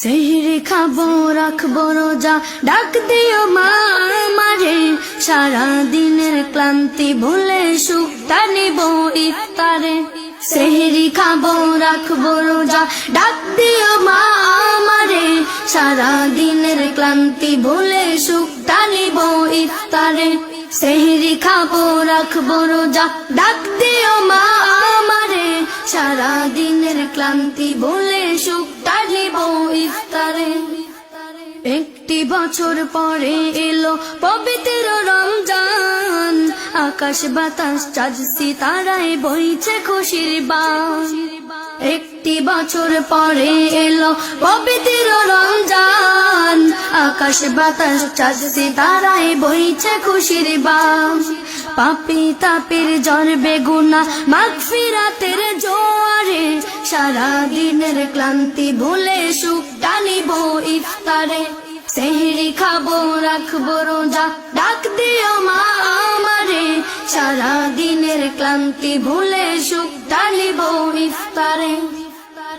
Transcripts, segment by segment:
সেহরি খাবো রাখবো রোজা, ডাক দিও মা আমারে, সারা দিনের ক্লান্তি ভুলে সুখটা নিব ইফতারে। সেহরি খাবো রাখবো রোজা, ডাক দিও মা আমারে, সারা দিনের ক্লান্তি ভুলে সুখটা নিব ইফতারে। সেহরি খাবো রাখবো রোজা, ডাক দিও মা আমারে, সারা দিনের ক্লান্তি ভুলে সুখটা নিব ইফতারে। একটি বছর পরে এলো পবিত্র রমজান, আকাশ বাতাস চাঁদ সিতারায় বইছে খুশির বান। একটি বছর পরে এলো পবিত্র রমজান, আকাশ বাতাস চাঁদ সিতারায় বইছে খুশির বান। পাপী তাপের ঝরবে গুনাহ মাগফিরাতের জোয়ারে, সারা দিনের ক্লান্তি ভুলে সুখটা নিব ইফতারে। সেহরি খাবো রাখবো রোজা, ডাক দিও মা আমারে, সারা দিনের ক্লান্তি ভুলে সুখটা নিব ইফতারে।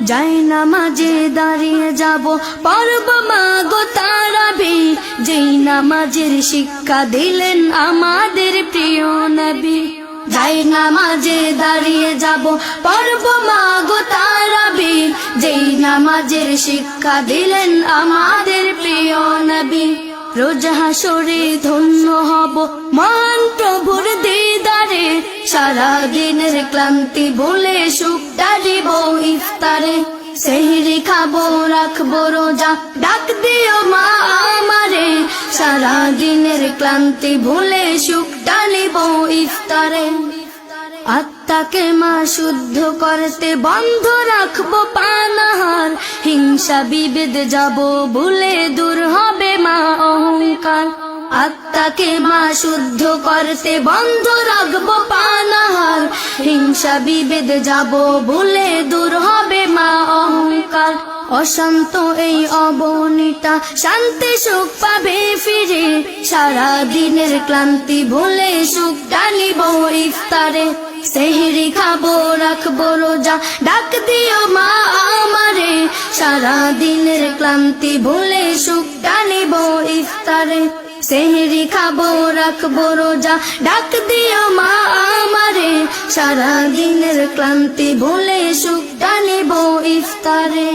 যাই নামাজে দাঁড়িয়ে যাব পড়ব মা গো তারাবি, যেই নামাজের শিক্ষা দিলেন আমাদের প্রিয় নবী। যাই নামাজে দাঁড়িয়ে যাব পড়ব মা গো তারাবি, যেই নামাজের শিক্ষা দিলেন আমাদের প্রিয় নবী। রোজ হাসরে ধন্য হব মহান প্রভুর দিদারে, সারা দিনের ক্লান্তি ভুলে সুখটা নিব ইফতারে। সেহরি খাবো রাখবো রোজা, ডাক দিও মা আমারে, সারা দিনের ক্লান্তি ভুলে সুখটা নিব ইফতারে। আত্মাকে মা শুদ্ধ করতে বন্ধ রাখবো পানাহার, হিংসা বিভেদ যাব ভুলে দূর হবে মা অহংকার। আত্মাকে মা শুদ্ধ করতে বন্ধ রাখবো পানাহার, হিংসা বিভেদ যাব ভুলে দূর হবে মা অহংকার। অশান্ত এই অবনীতা শান্তি সুখ পাবে ফিরে, সারা দিনের ক্লান্তি ভুলে সুখটা নিব ইফতারে। সেহরি খাবো রাখবো রোজা, ডাক দিও মা আমারে, সারা দিনের ক্লান্তি ভুলে সুখটা নিব ইফতারে। সেহরি খাবো রাখবো রোজা, ডাক দিও মা আমারে, সারা দিনের ক্লান্তি ভুলে সুখটা নিব ইফতারে।